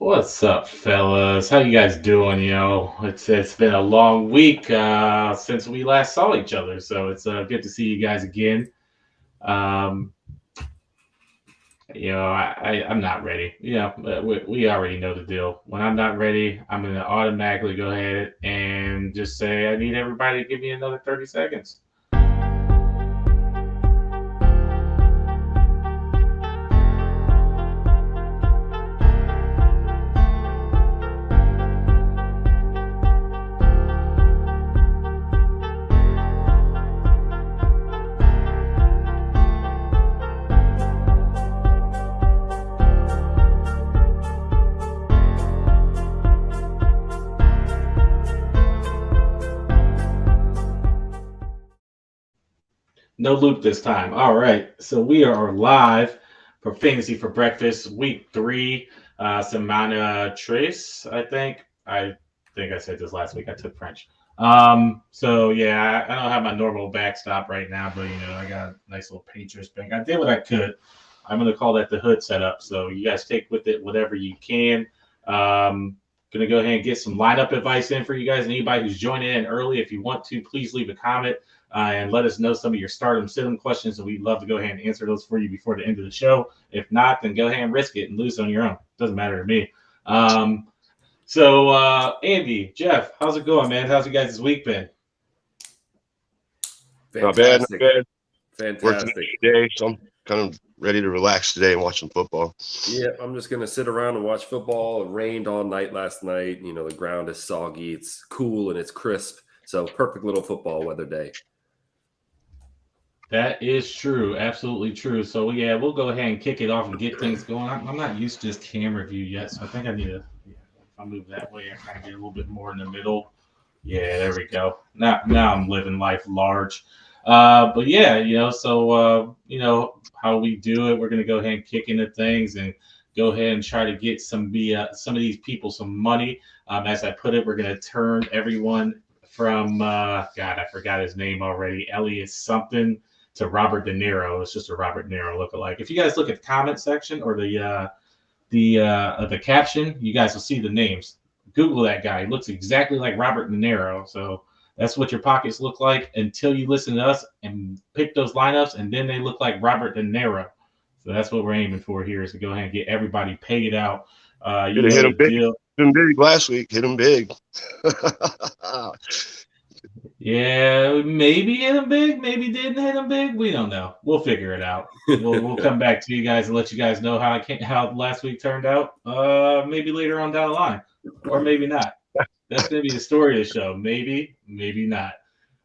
What's up, fellas? How you guys doing? It's been a long week since we last saw each other, so it's good to see you guys again. Um, I'm not ready. We already know the deal. When I'm not ready, I'm gonna automatically go ahead and just say I need everybody to give me another 30 seconds. No loop this time. All right. So we are live for Fantasy for Breakfast, week 3. Semana Tres, I think. I think I said this last week. I took French. So yeah, I don't have my normal backstop right now, but I got a nice little Patriots bank. I did what I could. I'm gonna call that the hood setup. So you guys take with it whatever you can. Gonna go ahead and get some lineup advice in for you guys. Anybody who's joining in early, if you want to, please leave a comment and let us know some of your stardom sit-em questions, and we'd love to go ahead and answer those for you before the end of the show. If not, then go ahead and risk it and lose on your own. Doesn't matter to me. So Andy, Jeff, how's it going, man? How's you guys' week been? Fantastic. Not bad. Fantastic. Working today, so I'm kind of ready to relax today and watch some football. Yeah, I'm just going to sit around and watch football. It rained all night last night. The ground is soggy. It's cool and it's crisp. So perfect little football weather day. That is true. Absolutely true. So, yeah, we'll go ahead and kick it off and get things going. I'm not used to this camera view yet, so I think I need to if I move that way, I kind of get a little bit more in the middle. Yeah, there we go. Now I'm living life large. But, yeah, so how we do it, we're going to go ahead and kick into things and go ahead and try to get some of these people some money. As I put it, we're going to turn everyone from, God, I forgot his name already, Elias something, to Robert De Niro. It's just a Robert De Niro lookalike. If you guys look at the comment section or the caption, you guys will see the names. Google that guy. He looks exactly like Robert De Niro. So that's what your pockets look like until you listen to us and pick those lineups, and then they look like Robert De Niro. So that's what we're aiming for here, is to go ahead and get everybody paid out. You hit him big. Hit him big last week. Hit him big. Yeah, maybe hit him big, maybe didn't hit him big. We don't know. We'll figure it out. We'll come back to you guys and let you guys know how last week turned out. Maybe later on down the line, or maybe not. That's gonna be the story of the show. Maybe not.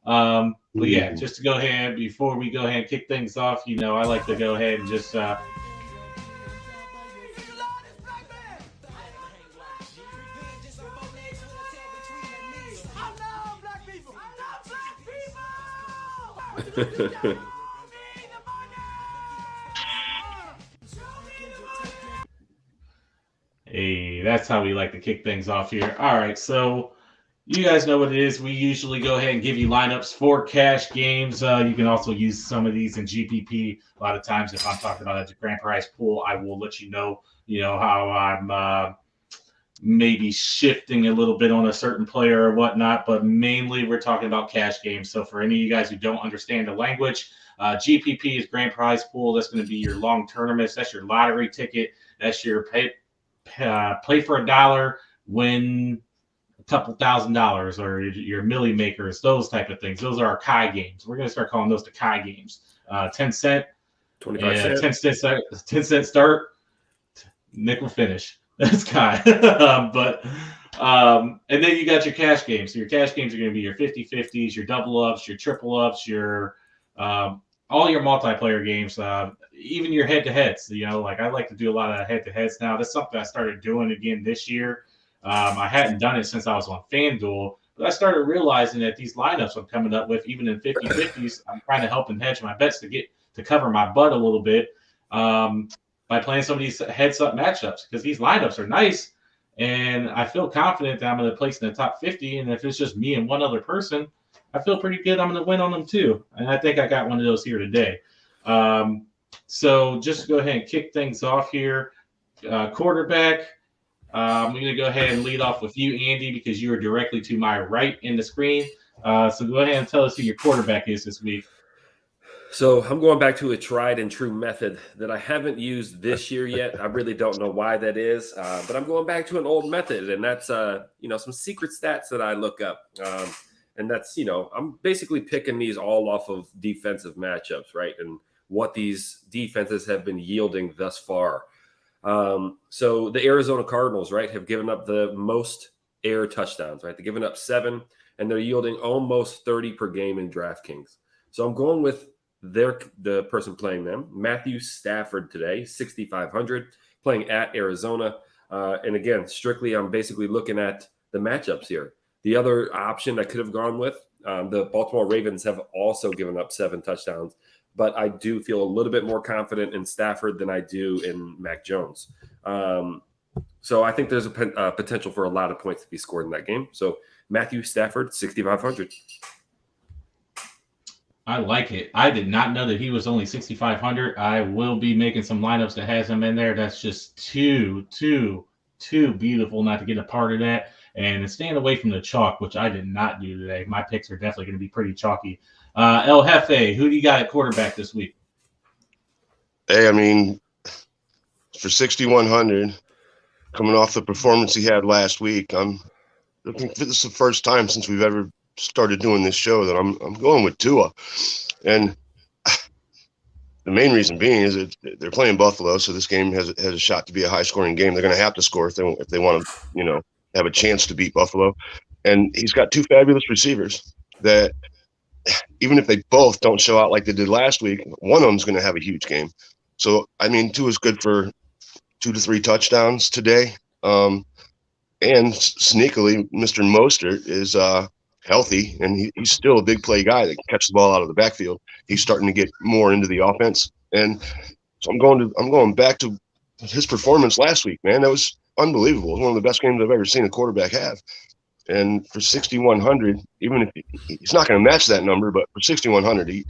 But yeah, just to go ahead before we go ahead and kick things off, I like to go ahead and just. Hey, that's how we like to kick things off here. All right, so you guys know what it is. We usually go ahead and give you lineups for cash games. You can also use some of these in GPP. A lot of times, if I'm talking about a grand prize pool, I will let you know how I'm maybe shifting a little bit on a certain player or whatnot. But mainly, we're talking about cash games. So for any of you guys who don't understand the language, GPP is grand prize pool. That's going to be your long tournaments. That's your lottery ticket. That's your play for $1, win a couple $1,000, or your milli makers, those type of things. Those are our Kai games. We're going to start calling those the Kai games. 10 cent, 25 cents. 10 cent start, nickel finish. That's Kai. And then you got your cash games. So your cash games are going to be your 50-50s, your double ups, your triple ups, your all your multiplayer games, even your head-to-heads. I like to do a lot of head-to-heads now. That's something I started doing again this year. I hadn't done it since I was on FanDuel, but I started realizing that these lineups I'm coming up with, even in 50-50s, I'm trying to help them hedge my bets to cover my butt a little bit by playing some of these heads-up matchups, because these lineups are nice, and I feel confident that I'm going to place in the top 50, and if it's just me and one other person, I feel pretty good I'm going to win on them too. And I think I got one of those here today. So just to go ahead and kick things off here. Quarterback, I'm going to go ahead and lead off with you, Andy, because you are directly to my right in the screen. So go ahead and tell us who your quarterback is this week. So I'm going back to a tried and true method that I haven't used this year yet. I really don't know why that is, but I'm going back to an old method, and that's some secret stats that I look up, and that's I'm basically picking these all off of defensive matchups, right, and what these defenses have been yielding thus far. So the Arizona Cardinals, right, have given up the most air touchdowns, right? They're giving up 7, and they're yielding almost 30 per game in DraftKings. So I'm going with the person playing them, Matthew Stafford today, 6,500, playing at Arizona. And again, strictly, I'm basically looking at the matchups here. The other option I could have gone with, the Baltimore Ravens have also given up 7 touchdowns, but I do feel a little bit more confident in Stafford than I do in Mac Jones. So I think there's a potential for a lot of points to be scored in that game. So Matthew Stafford, 6,500. I like it. I did not know that he was only 6,500. I will be making some lineups that has him in there. That's just too beautiful not to get a part of that. And staying away from the chalk, which I did not do today. My picks are definitely going to be pretty chalky. El Jefe, who do you got at quarterback this week? Hey, I mean, for 6,100, coming off the performance he had last week, I'm looking for this is the first time since we've ever started doing this show that I'm going with Tua. And the main reason being is that they're playing Buffalo, so this game has a shot to be a high-scoring game. They're going to have to score if they want to, have a chance to beat Buffalo. And he's got 2 fabulous receivers that even if they both don't show out like they did last week, one of them's going to have a huge game. So, I mean, Tua is good for 2 to 3 touchdowns today. And sneakily, Mr. Mostert is healthy, and he's still a big play guy that can catch the ball out of the backfield. He's starting to get more into the offense, and so I'm going back to his performance last week. Man, that was unbelievable. It was one of the best games I've ever seen a quarterback have. And for 6,100, even if he's not going to match that number, but for 6,100,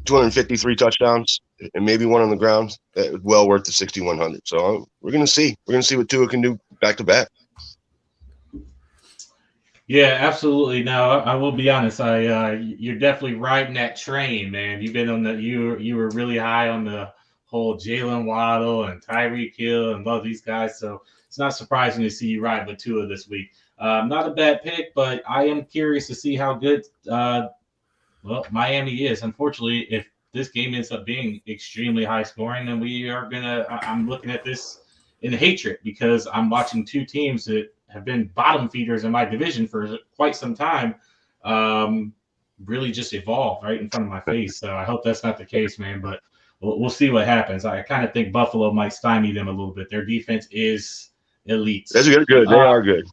253 touchdowns and maybe 1 on the ground, that was well worth the 6,100. So we're going to see what Tua can do back to back. Yeah, absolutely. No, I will be honest. You're definitely riding that train, man. You've been on you were really high on the whole Jalen Waddle and Tyreek Hill and all these guys. So it's not surprising to see you ride with Tua this week. Not a bad pick, but I am curious to see how good Miami is. Unfortunately, if this game ends up being extremely high scoring, then I'm looking at this in hatred because I'm watching 2 teams that have been bottom feeders in my division for quite some time, really just evolve right in front of my face. So I hope that's not the case, man, but we'll see what happens. I kind of think Buffalo might stymie them a little bit. Their defense is elite. That's good. They are good.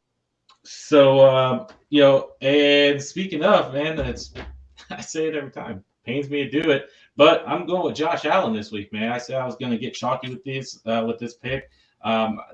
So, and speaking of, man, I say it every time. Pains me to do it, but I'm going with Josh Allen this week, man. I said I was going to get chalky with this pick.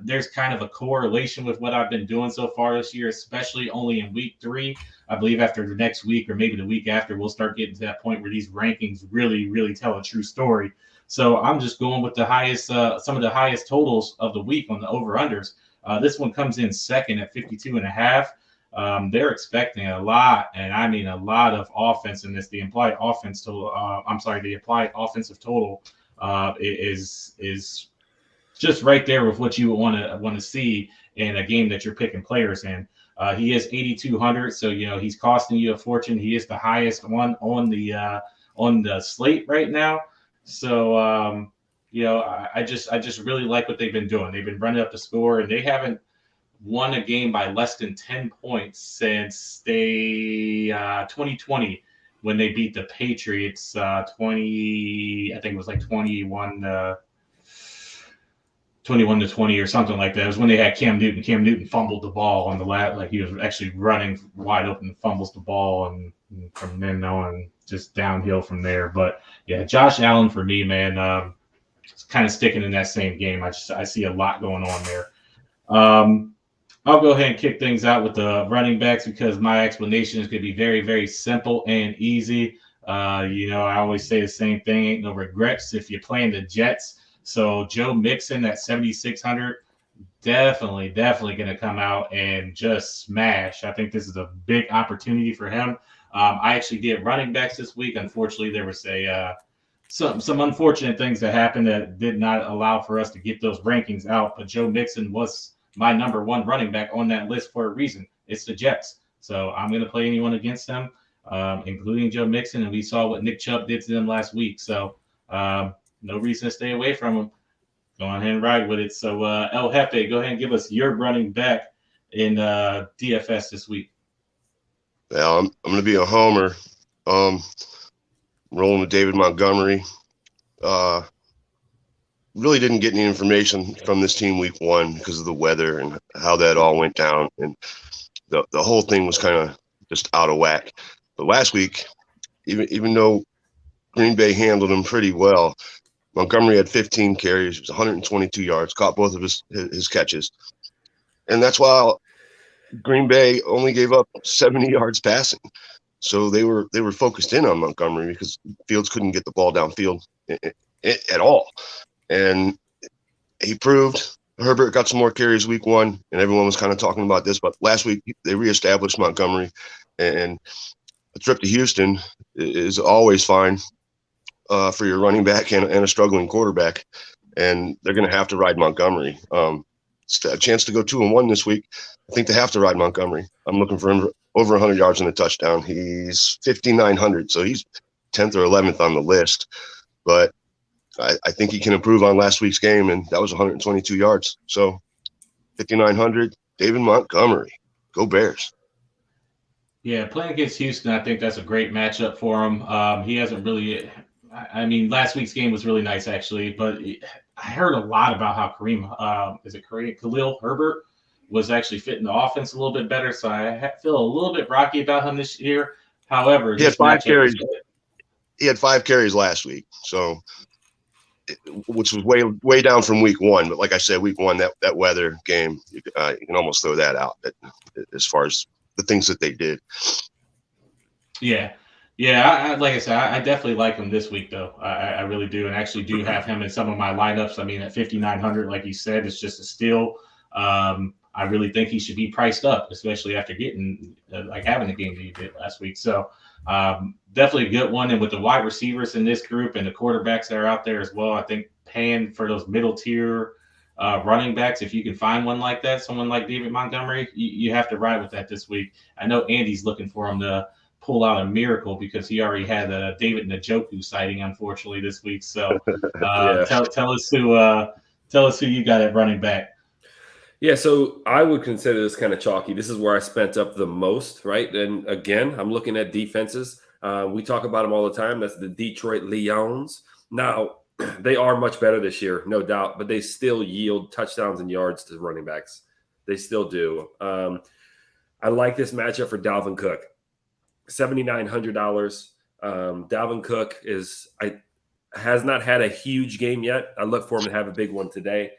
There's kind of a correlation with what I've been doing so far this year, especially only in week 3. I believe after the next week or maybe the week after, we'll start getting to that point where these rankings really, really tell a true story. So I'm just going with the highest, some of the highest totals of the week on the over-unders. This one comes in second at 52.5. They're expecting a lot, and I mean a lot of offense in this. The implied offense total, the applied offensive total is just right there with what you want to see in a game that you're picking players in. He is 8,200, so he's costing you a fortune. He is the highest one on the slate right now. So I just really like what they've been doing. They've been running up the score, and they haven't won a game by less than 10 points since 2020 when they beat the Patriots 20. I think it was like 21-20 or something like that. It was when they had Cam Newton. Cam Newton fumbled the ball on the lap, like he was actually running wide open, fumbles the ball, and from then on, just downhill from there. But yeah, Josh Allen for me, man, it's kind of sticking in that same game. I see a lot going on there. I'll go ahead and kick things out with the running backs because my explanation is going to be very, very simple and easy. I always say the same thing. Ain't no regrets if you're playing the Jets. So Joe Mixon at 7,600, definitely going to come out and just smash. I think this is a big opportunity for him. I actually did running backs this week. Unfortunately, there was some unfortunate things that happened that did not allow for us to get those rankings out. But Joe Mixon was my number one running back on that list for a reason. It's the Jets. So I'm going to play anyone against them, including Joe Mixon. And we saw what Nick Chubb did to them last week. So no reason to stay away from him. Go ahead and ride with it. So El Jefe, go ahead and give us your running back in DFS this week. Yeah, I'm going to be a homer. Rolling with David Montgomery. Really didn't get any information from this team week 1 because of the weather and how that all went down. And the whole thing was kind of just out of whack. But last week, even though Green Bay handled him pretty well, Montgomery had 15 carries, it was 122 yards, caught both of his catches. And that's why Green Bay only gave up 70 yards passing. So they were focused in on Montgomery because Fields couldn't get the ball downfield at all. And he proved Herbert got some more carries week 1, and everyone was kind of talking about this. But last week they reestablished Montgomery, and a trip to Houston is always fine for your running back and a struggling quarterback. And they're going to have to ride Montgomery. It's a chance to go 2-1 this week. I think they have to ride Montgomery. I'm looking for him over 100 yards and a touchdown. He's 5,900, so he's 10th or 11th on the list. But I think he can improve on last week's game, and that was 122 yards. So 5,900, David Montgomery. Go Bears. Yeah, playing against Houston, I think that's a great matchup for him. He hasn't really – I mean, last week's game was really nice, actually. But I heard a lot about how Khalil Herbert was actually fitting the offense a little bit better. So I feel a little bit rocky about him this year. However, he had 5 carries. He had 5 carries last week, which was way down from week 1. But like I said, week 1, that weather game, you can almost throw that out as far as the things that they did. Yeah. Yeah, like I said, I definitely like him this week, though. I really do, and actually do have him in some of my lineups. I mean, at 5,900, like you said, it's just a steal. I really think he should be priced up, especially after getting having the game that he did last week. So definitely a good one. And with the wide receivers in this group and the quarterbacks that are out there as well, I think paying for those middle tier running backs, if you can find one like that, someone like David Montgomery, you have to ride with that this week. I know Andy's looking for him to pull out a miracle because he already had a David Njoku sighting, unfortunately, this week. So tell us who you got at running back. Yeah, so I would consider this kind of chalky. This is where I spent up the most, right? And again, I'm looking at defenses. We talk about them all the time. That's the Detroit Lions. Now, they are much better this year, no doubt, but they still yield touchdowns and yards to running backs. They still do. I like this matchup for Dalvin Cook. $7,900. Dalvin Cook has not had a huge game yet. I look for him to have a big one today.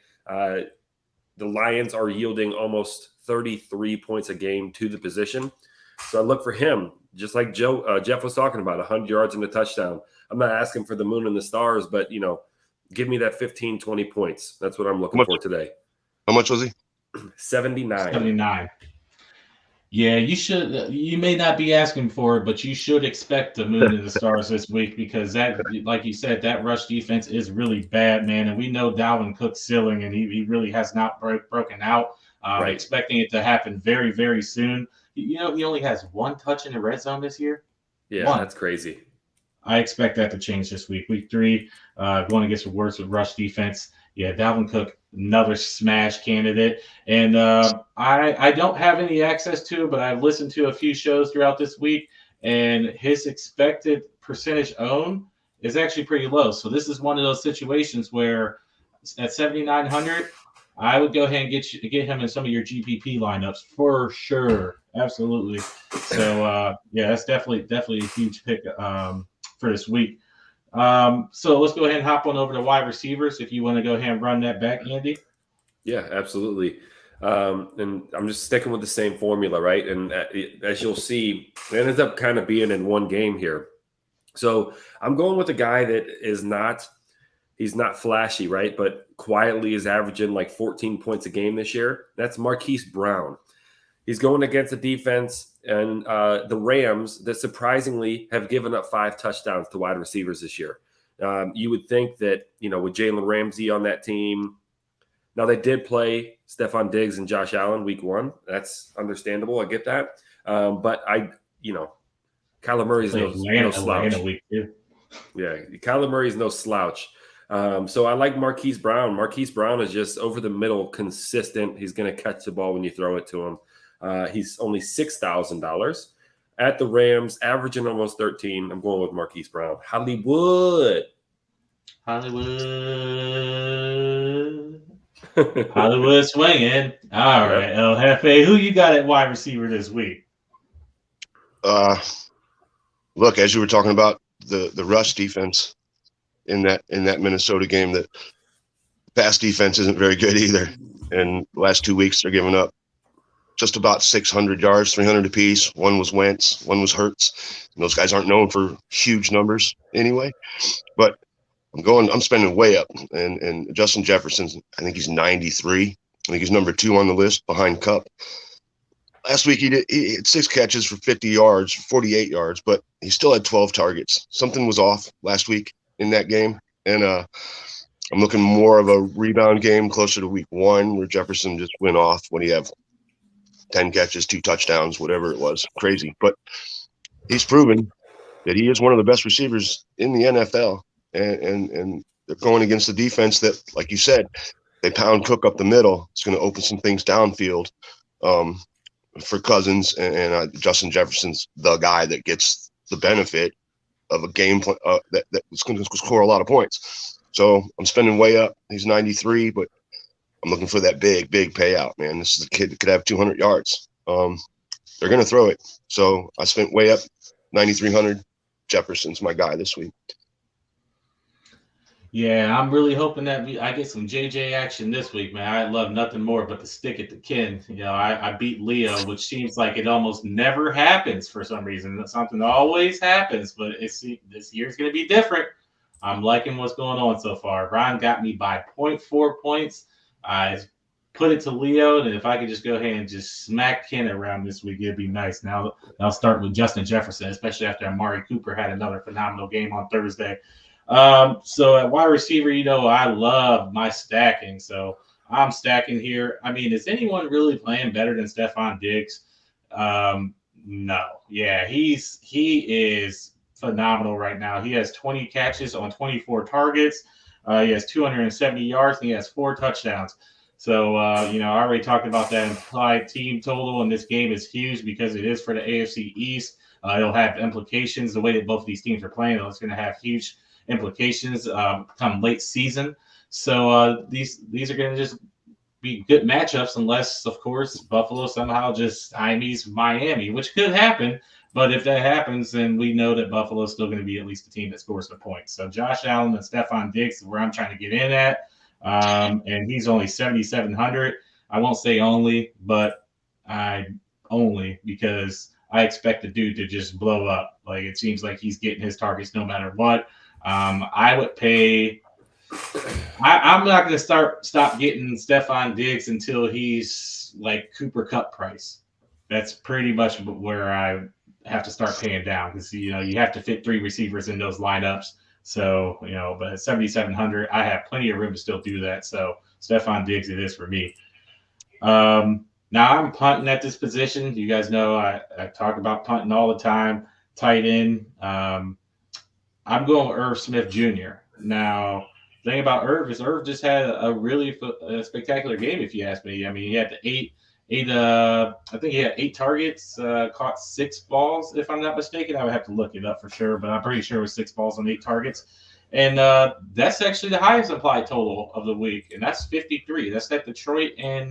The Lions are yielding almost 33 points a game to the position. So I look for him, just like Jeff was talking about, 100 yards and a touchdown. I'm not asking for the moon and the stars, but, give me that 15, 20 points. That's what I'm looking for today. How much was he? 79. Yeah, you may not be asking for it, but you should expect the moon and the stars this week because that, like you said, that rush defense is really bad, man. And we know Dalvin Cook's ceiling, and he really has not broken out. Right. Expecting it to happen very, very soon. He only has 1 touch in the red zone this year. Yeah, 1. That's crazy. I expect that to change this week. Week 3, going against the worst with rush defense. Yeah, Dalvin Cook, another smash candidate. And I don't have any access to it, but I've listened to a few shows throughout this week, and his expected percentage own is actually pretty low. So this is one of those situations where at 7,900, I would go ahead and get him in some of your GPP lineups for sure. Absolutely. So, that's definitely a huge pick for this week. So let's go ahead and hop on over to wide receivers if you want to go ahead and run that back, Andy. Yeah, absolutely. And I'm just sticking with the same formula, right? And as you'll see, it ends up kind of being in one game here. So I'm going with a guy that is not he's not flashy, right? But quietly is averaging like 14 points a game this year. That's Marquise Brown. He's going against a defense and the Rams that surprisingly have given up 5 touchdowns to wide receivers this year. You would think that, with Jalen Ramsey on that team, now they did play Stephon Diggs and Josh Allen week 1. That's understandable. I get that. But Kyler Murray's no slouch. Week 2. Yeah, Kyler Murray's no slouch. So I like Marquise Brown. Marquise Brown is just over the middle, consistent. He's going to catch the ball when you throw it to him. He's only $6,000 at the Rams, averaging almost 13. I'm going with Marquise Brown. Hollywood swinging. All right, El Jefe, who you got at wide receiver this week? Look, as you were talking about the rush defense in that Minnesota game, that pass defense isn't very good either. And the last 2 weeks they're giving up just about 600 yards, 300 apiece. One was Wentz, one was Hurts. And those guys aren't known for huge numbers anyway. But I'm spending way up. And Justin Jefferson's, I think he's 93. I think he's number 2 on the list behind Kupp. Last week he had 6 catches for 50 yards, 48 yards, but he still had 12 targets. Something was off last week in that game. And I'm looking more of a rebound game closer to week 1 where Jefferson just went off when he had 10 catches, 2 touchdowns, whatever it was. Crazy. But he's proven that he is one of the best receivers in the NFL. And they're going against the defense that, like you said, they pound Cook up the middle. It's going to open some things downfield for Cousins. And Justin Jefferson's the guy that gets the benefit of a game that's going to score a lot of points. So I'm spending way up. He's 93, but I'm looking for that big payout, man. This is a kid that could have 200 yards. They're going to throw it. So I spent way up, 9,300. Jefferson's my guy this week. Yeah, I'm really hoping that I get some JJ action this week, man. I'd love nothing more but to stick it to Ken. I beat Leo, which seems like it almost never happens for some reason. Something always happens, but this year's going to be different. I'm liking what's going on so far. Brian got me by 0.4 points. I put it to Leo, and if I could just go ahead and just smack Ken around this week, it'd be nice. Now I'll start with Justin Jefferson, especially after Amari Cooper had another phenomenal game on Thursday. So at wide receiver, I love my stacking. So I'm stacking here. I mean, is anyone really playing better than Stephon Diggs? No. Yeah, he is phenomenal right now. He has 20 catches on 24 targets. He has 270 yards, and he has 4 touchdowns. So, I already talked about that implied team total, and this game is huge because it is for the AFC East. It'll have implications the way that both of these teams are playing. It's going to have huge implications come late season. So these are going to just be good matchups unless, of course, Buffalo somehow just stymies Miami, which could happen. But if that happens, then we know that Buffalo is still going to be at least a team that scores the points. So Josh Allen and Stephon Diggs is where I'm trying to get in at. And he's only 7,700. I won't say only, but because I expect the dude to just blow up. Like, it seems like he's getting his targets no matter what. I would pay. I'm not going to stop getting Stephon Diggs until he's like Cooper Kupp price. That's pretty much where I have to start paying down because you have to fit 3 receivers in those lineups. So but at 7,700, I have plenty of room to still do that. So Stephon Diggs, it is for me. Now I'm punting at this position. You guys know I talk about punting all the time. Tight end. I'm going with Irv Smith Jr. Now, the thing about Irv is Irv just had a really spectacular game, if you ask me. I mean, he had I think he had 8 targets, caught 6 balls, if I'm not mistaken. I would have to look it up for sure, but I'm pretty sure it was 6 balls on 8 targets. And that's actually the highest implied total of the week, and that's 53. That's that Detroit and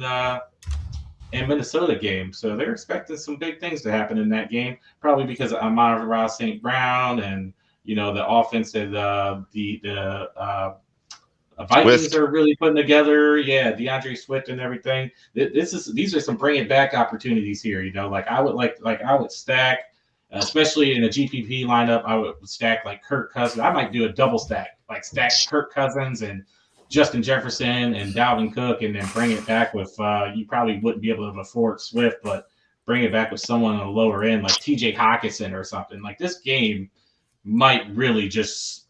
Minnesota game. So they're expecting some big things to happen in that game, probably because of Amon-Ra St. Brown and the offense that the Vikings Swift are really putting together. Yeah, DeAndre Swift and everything. These are some bringing back opportunities here. Like I would stack especially in a GPP lineup. I would stack like Kirk Cousins. I might do a double stack, like stack Kirk Cousins and Justin Jefferson and Dalvin Cook, and then bring it back with you probably wouldn't be able to afford Swift, but bring it back with someone on the lower end like TJ Hawkinson or something. Like this game might really just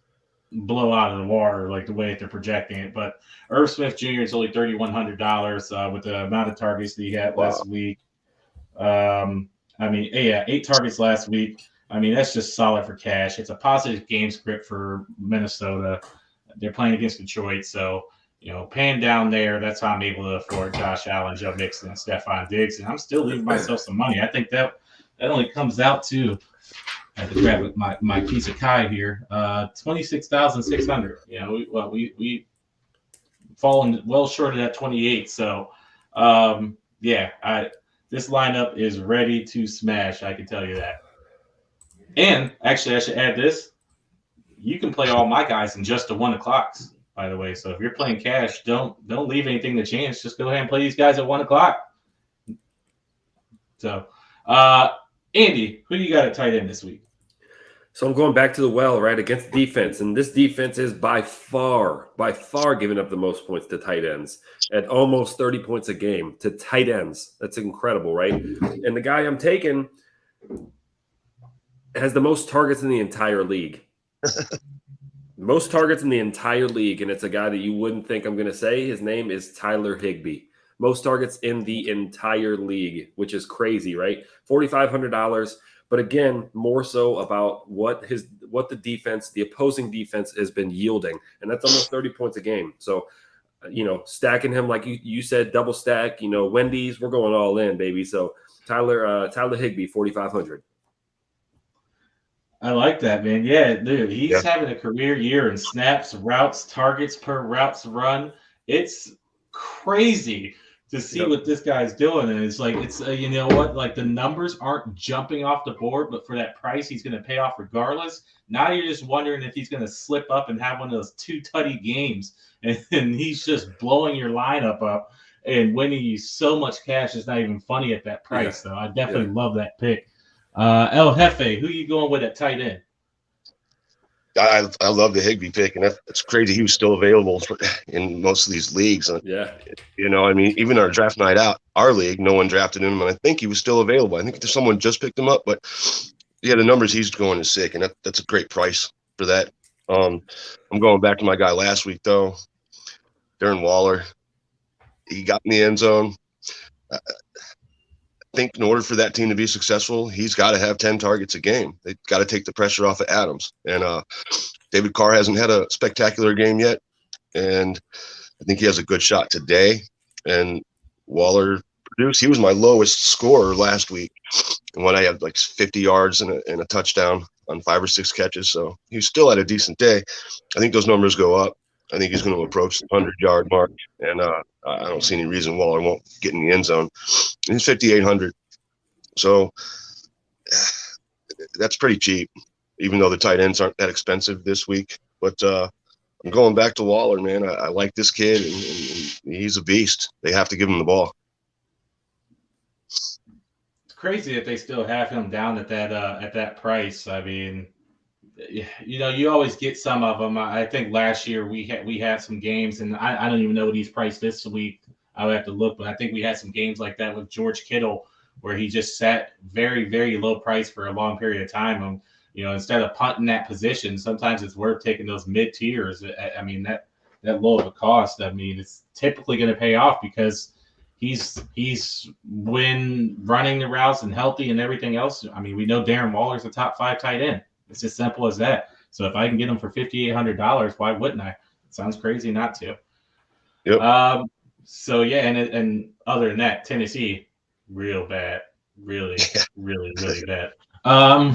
blow out of the water like the way that they're projecting it. But Irv Smith Jr. is only $3,100 with the amount of targets that he had last week. I mean, yeah, 8 targets last week. I mean, that's just solid for cash. It's a positive game script for Minnesota. They're playing against Detroit, so paying down there, that's how I'm able to afford Josh Allen, Joe Mixon, and Stephon Diggs, and I'm still leaving myself some money. I think that only comes out to, I have to grab my piece of pie here, 26,600. We fallen well short of that 28. So, this lineup is ready to smash. I can tell you that. And actually, I should add this. You can play all my guys in just the 1 o'clocks, by the way. So if you're playing cash, don't leave anything to chance. Just go ahead and play these guys at 1 o'clock. So, Andy, who you got at tight end this week? So I'm going back to the well, right, against defense. And this defense is by far giving up the most points to tight ends at almost 30 points a game to tight ends. That's incredible, right? And the guy I'm taking has the most targets in the entire league. Most targets in the entire league, and it's a guy that you wouldn't think I'm going to say. His name is Tyler Higbee. Most targets in the entire league, which is crazy, right? $4,500. But again, more so about what the defense, the opposing defense, has been yielding, and that's almost 30 points a game. So, stacking him like you said, double stack. Wendy's, we're going all in, baby. So Tyler Higbee, 4,500. I like that, man. Yeah, dude, he's having a career year in snaps, routes, targets per routes run. It's crazy to see what this guy's doing. And it's like, you know what? Like the numbers aren't jumping off the board, but for that price, he's going to pay off regardless. Now you're just wondering if he's going to slip up and have one of those 2-tutty games. And he's just blowing your lineup up and winning you so much cash. It's not even funny at that price. So I definitely love that pick. El Jefe, who you going with at tight end? I love the Higbee pick, and it's crazy he was still available in most of these leagues. Yeah. I mean, even our draft night out, our league, no one drafted him, and I think he was still available. I think someone just picked him up, but the numbers he's going is sick, and that's a great price for that. I'm going back to my guy last week, though, Darren Waller. He got in the end zone. I think in order for that team to be successful, he's got to have 10 targets a game. They've got to take the pressure off of Adams. And David Carr hasn't had a spectacular game yet, and I think he has a good shot today. And Waller produced. He was my lowest scorer last week, and when I had like 50 yards and a touchdown on 5 or 6 catches. So he's still at a decent day. I think those numbers go up. I think he's going to approach the 100-yard mark, and I don't see any reason Waller won't get in the end zone. He's 5,800, so that's pretty cheap, even though the tight ends aren't that expensive this week. But I'm going back to Waller, man. I like this kid, and he's a beast. They have to give him the ball. It's crazy that they still have him down at that price. I mean, you always get some of them. I think last year we had some games, and I don't even know what he's priced this week. I would have to look, but I think we had some games like that with George Kittle where he just sat very, very low price for a long period of time. And, instead of punting that position, sometimes it's worth taking those mid tiers. I mean, that low of a cost, I mean, it's typically going to pay off because he's when running the routes and healthy and everything else. I mean, we know Darren Waller's a top 5 tight end. It's as simple as that. So if I can get him for $5,800, why wouldn't I? It sounds crazy not to. Yep. So yeah, and other than that, Tennessee, real bad, really, really, really bad. All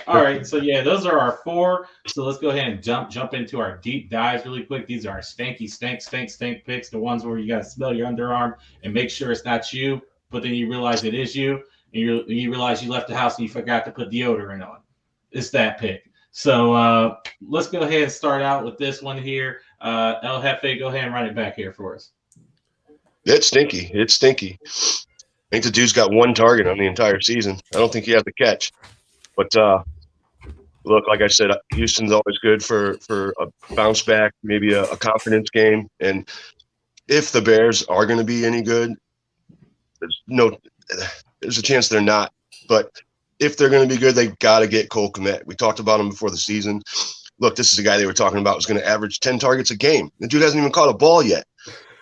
right. So yeah, those are our 4. So let's go ahead and jump into our deep dives really quick. These are our stank picks, the ones where you got to smell your underarm and make sure it's not you, but then you realize it is you. And you realize you left the house and you forgot to put deodorant on. It's that pick. So let's go ahead and start out with this one here. El Jefe, go ahead and run it back here for us. It's stinky. I think the dude's got one target on the entire season. I don't think he has the catch. But look, like I said, Houston's always good for a bounce back, maybe a confidence game. And if the Bears are going to be any good, there's a chance they're not. But if they're going to be good, they got to get Cole Kmet. We talked about him before the season. Look, this is a guy they were talking about was going to average 10 targets a game. The dude hasn't even caught a ball yet.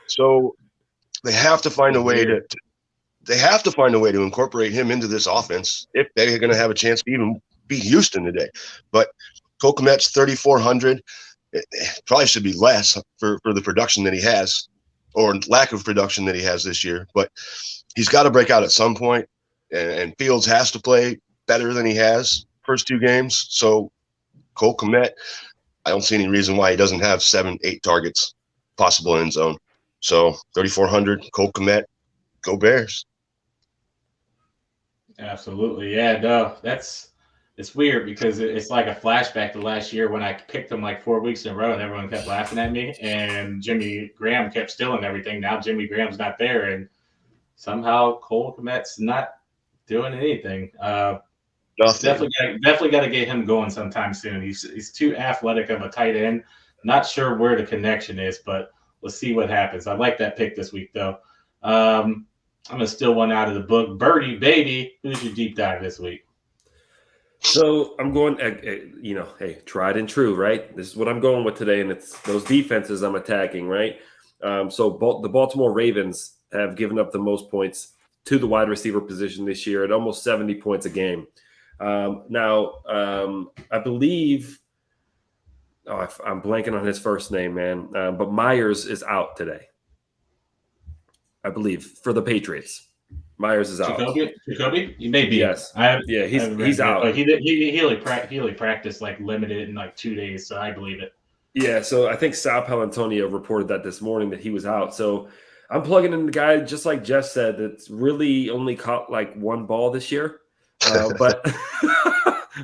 So they have to find a way to incorporate him into this offense if they're going to have a chance to even beat Houston today. But Cole Kmet's 3,400. It probably should be less for the production that he has, or lack of production that he has this year. But he's got to break out at some point, and Fields has to play better than he has first two games. So Cole Kmet, I don't see any reason why he doesn't have 7-8 targets, possible end zone. So 3,400, Cole Kmet, go Bears. Absolutely. Yeah, no, it's weird because it's like a flashback to last year when I picked him like 4 weeks in a row and everyone kept laughing at me and Jimmy Graham kept stealing everything. Now Jimmy Graham's not there and somehow Cole Kmet's not doing anything. Definitely got to get him going sometime soon. He's too athletic of a tight end. Not sure where the connection is, but let's see what happens. I like that pick this week though. I'm gonna steal one out of the book. Birdie, baby, who's your deep dive this week? So I'm going, hey, tried and true, right? This is what I'm going with today, and it's those defenses I'm attacking, right? So the Baltimore Ravens have given up the most points to the wide receiver position this year at almost 70 points a game. Now, I believe I'm blanking on his first name, man, but Myers is out today. I believe, for the Patriots. Myers is out. Jacoby? He may be. Yes. He's out. But he only practiced like limited in like 2 days, so I believe it. Yeah, so I think Sal Palantonio reported that this morning that he was out. So I'm plugging in the guy, just like Jeff said, that's really only caught like one ball this year. But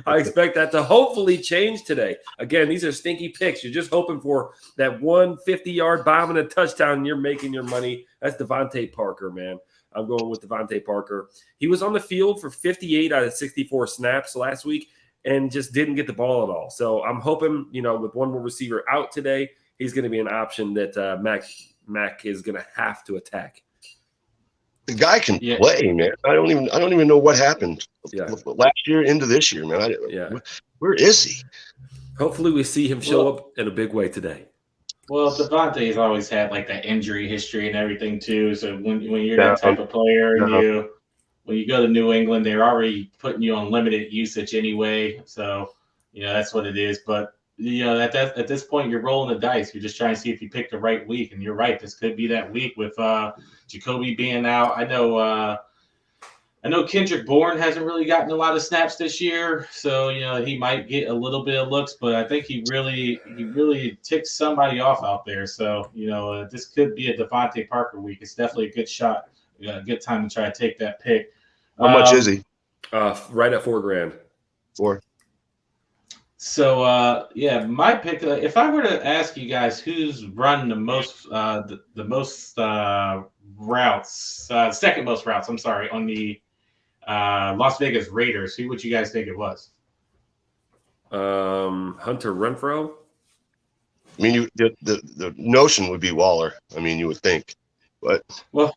I expect that to hopefully change today. Again, these are stinky picks. You're just hoping for that 150-yard bomb and a touchdown, and you're making your money. That's Devontae Parker, man. I'm going with Devontae Parker. He was on the field for 58 out of 64 snaps last week and just didn't get the ball at all. So I'm hoping, with one more receiver out today, he's going to be an option that Mac is going to have to attack. The guy can play, man. I don't even know what happened last year into this year, man. Where is he? Hopefully we see him show up in a big way today. Well, Devontae's always had like that injury history and everything too. So when you're that type of player, and when you go to New England, they're already putting you on limited usage anyway. So that's what it is. But at this point, you're rolling the dice. You're just trying to see if you pick the right week. And you're right, this could be that week with Jacoby being out. I know Kendrick Bourne hasn't really gotten a lot of snaps this year, so he might get a little bit of looks, but I think he really ticks somebody off out there. So this could be a Devontae Parker week. It's definitely a good shot, a good time to try to take that pick. How much is he? Right at $4,000. $4. So my pick. If I were to ask you guys who's run the most routes, second most routes. I'm sorry, on the Las Vegas Raiders, who would you guys think it was? Hunter Renfrow. I mean, the notion would be Waller. I mean, you would think, but well,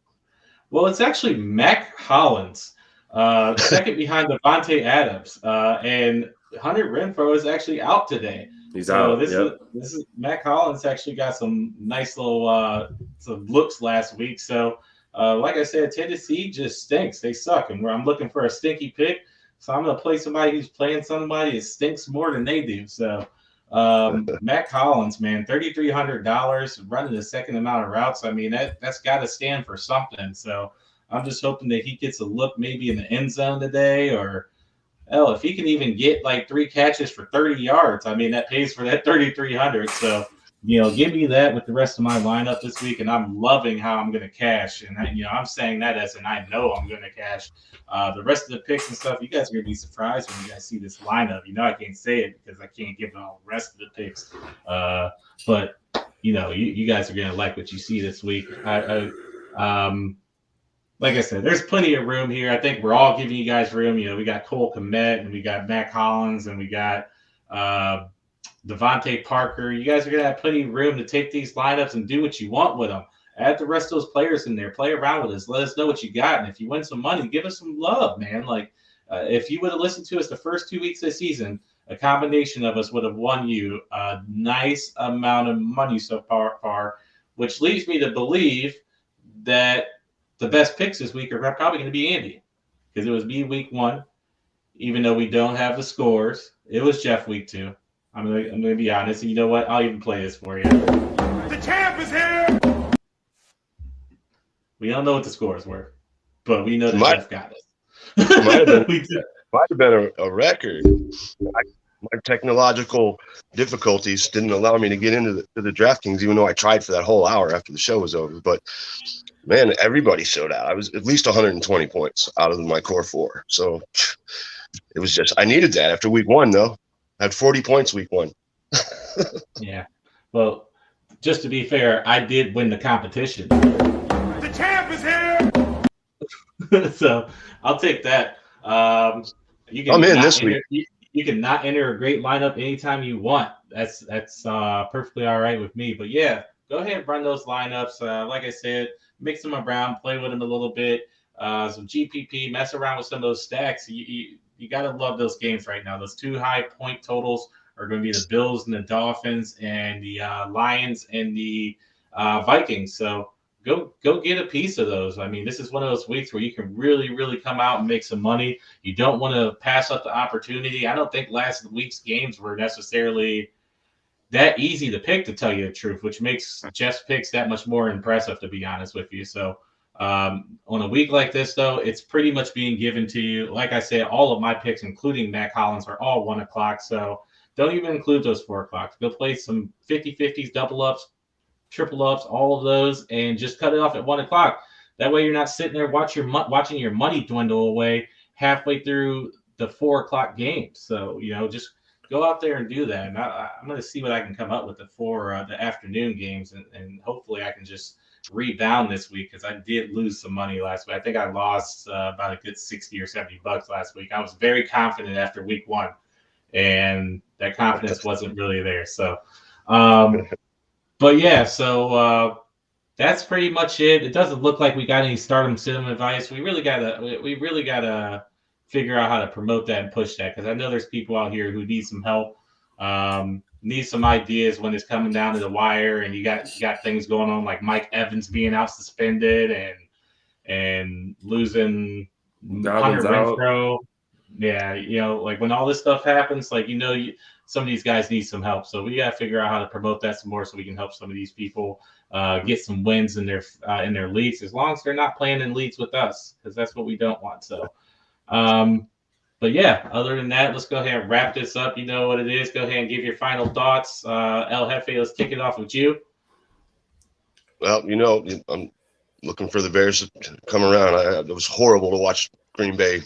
it's actually Mac Hollins, second behind Devontae Adams, and Hunter Renfrow is actually out today. He's out. This is Mac Hollins actually got some nice little some looks last week. So. Like I said, Tennessee just stinks. They suck. And I'm looking for a stinky pick. So I'm going to play somebody who's playing somebody that stinks more than they do. So Matt Collins, man, $3,300 running the second amount of routes. I mean, that's got to stand for something. So I'm just hoping that he gets a look maybe in the end zone today, or if he can even get like 3 catches for 30 yards, I mean, that pays for that $3,300. So give me that with the rest of my lineup this week, and I'm loving how I'm going to cash. And I'm saying that as in I know I'm going to cash. The rest of the picks and stuff, you guys are going to be surprised when you guys see this lineup. I can't say it because I can't give all the rest of the picks. But you guys are going to like what you see this week. like I said, there's plenty of room here. I think we're all giving you guys room. We got Cole Kmet and we got Matt Collins and we got Devontae Parker. You guys are going to have plenty of room to take these lineups and do what you want with them. Add the rest of those players in there. Play around with us. Let us know what you got. And if you win some money, give us some love, man. Like, if you would have listened to us the first 2 weeks of the season, a combination of us would have won you a nice amount of money so far, which leads me to believe that the best picks this week are probably going to be Andy, because it was me week 1, even though we don't have the scores. It was Jeff week 2. I'm gonna be honest, and you know what? I'll even play this for you. The champ is here. We don't know what the scores were, but we know that Jeff got it. Might have been a record. My technological difficulties didn't allow me to get into the DraftKings, even though I tried for that whole hour after the show was over. But man, everybody showed out. I was at least 120 points out of my core 4. So it was just, I needed that after week 1, though. I had 40 points week 1. Yeah. Well, just to be fair, I did win the competition. The champ is here. So I'll take that. You can I'm in this week. You can not enter a great lineup anytime you want. That's perfectly all right with me. But yeah, go ahead and run those lineups. Like I said, mix them around, play with them a little bit. Some GPP, mess around with some of those stacks. You got to love those games right now. Those 2 high point totals are going to be the Bills and the Dolphins and the Lions and the Vikings. So go get a piece of those. I mean, this is one of those weeks where you can really, really come out and make some money. You don't want to pass up the opportunity. I don't think last week's games were necessarily that easy to pick, to tell you the truth, which makes Jeff's picks that much more impressive, to be honest with you. So on a week like this, though, it's pretty much being given to you. Like I said, all of my picks, including Matt Collins, are all 1 o'clock. So don't even include those 4 o'clocks. Go play some 50-50s, double ups, triple ups, all of those, and just cut it off at 1 o'clock. That way you're not sitting there watching your money dwindle away halfway through the 4 o'clock game. So, just go out there and do that. And I'm going to see what I can come up with for the afternoon games, and hopefully I can just rebound this week, because I did lose some money last week. I think I lost about a good 60 or 70 bucks last week. I was very confident after week 1, and that confidence wasn't really there. So, but yeah, so that's pretty much it. It doesn't look like we got any stardom cinema advice. We really gotta figure out how to promote that and push that, because I know there's people out here who need some help, need some ideas when it's coming down to the wire, and you got things going on like Mike Evans being out suspended and losing Hunter Renfrow. Yeah, like when all this stuff happens, like some of these guys need some help. So we got to figure out how to promote that some more, so we can help some of these people get some wins in their leagues, as long as they're not playing in leagues with us, because that's what we don't want. So, but yeah, other than that, let's go ahead and wrap this up. You know what it is. Go ahead and give your final thoughts. El Jefe, let's kick it off with you. Well, I'm looking for the Bears to come around. It was horrible to watch Green Bay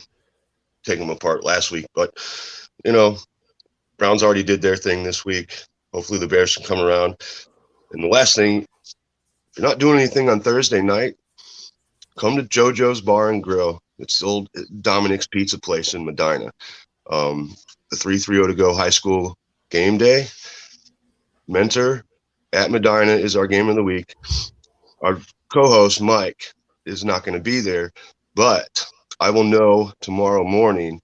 take them apart last week, but Browns already did their thing this week. Hopefully the Bears can come around. And the last thing, if you're not doing anything on Thursday night, come to JoJo's Bar and Grill. It's the old Dominic's Pizza place in Medina. The 330 to go high school game day. Mentor at Medina is our game of the week. Our co-host, Mike, is not going to be there, but I will know tomorrow morning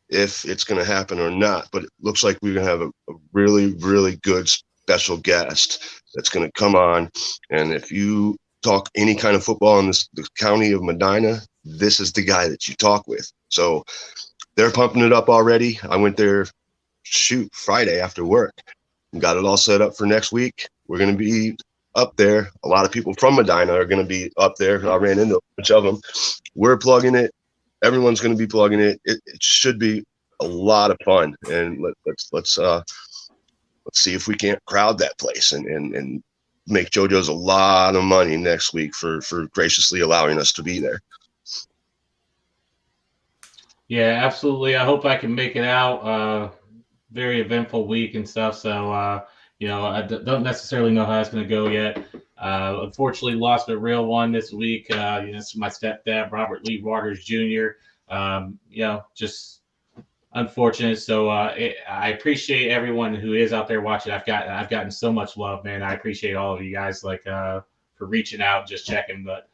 if it's going to happen or not. But it looks like we're going to have a really, really good special guest that's going to come on. And if you talk any kind of football in the county of Medina, this is the guy that you talk with. So they're pumping it up already. I went there, Friday after work and got it all set up for next week. We're going to be up there. A lot of people from Medina are going to be up there. I ran into a bunch of them. We're plugging it. Everyone's going to be plugging it. It should be a lot of fun. And let's see if we can't crowd that place and make JoJo's a lot of money next week for graciously allowing us to be there. Yeah, absolutely. I hope I can make it out. Very eventful week and stuff. So, I don't necessarily know how it's going to go yet. Unfortunately, lost a real one this week. It's my stepdad, Robert Lee Waters Jr. Just unfortunate. So I appreciate everyone who is out there watching. I've gotten so much love, man. I appreciate all of you guys for reaching out, just checking. But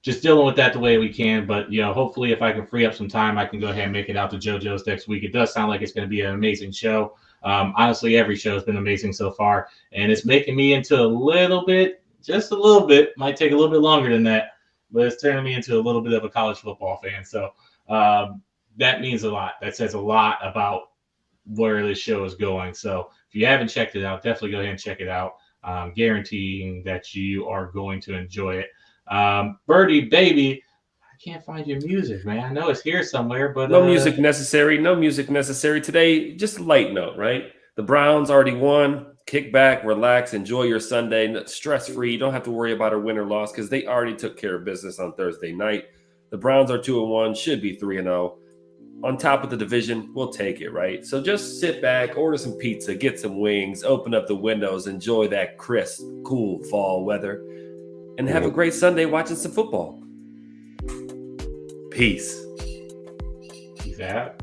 just dealing with that the way we can. But hopefully, if I can free up some time, I can go ahead and make it out to JoJo's next week. It does sound like it's going to be an amazing show. Honestly, every show has been amazing so far, and it's making me into just a little bit. Might take a little bit longer than that, but it's turning me into a little bit of a college football fan. So that means a lot. That says a lot about where this show is going. So if you haven't checked it out, definitely go ahead and check it out. Guaranteeing that you are going to enjoy it. Birdie, baby, I can't find your music, man. I know it's here somewhere, but no music necessary. No music necessary today. Just a light note, right? The Browns already won. Kick back, relax, enjoy your Sunday, stress-free. You don't have to worry about a win or loss because they already took care of business on Thursday night. The Browns are 2-1, should be 3-0. On top of the division, we'll take it, right? So just sit back, order some pizza, get some wings, open up the windows, enjoy that crisp, cool fall weather, and have a great Sunday watching some football. Peace. Peace out.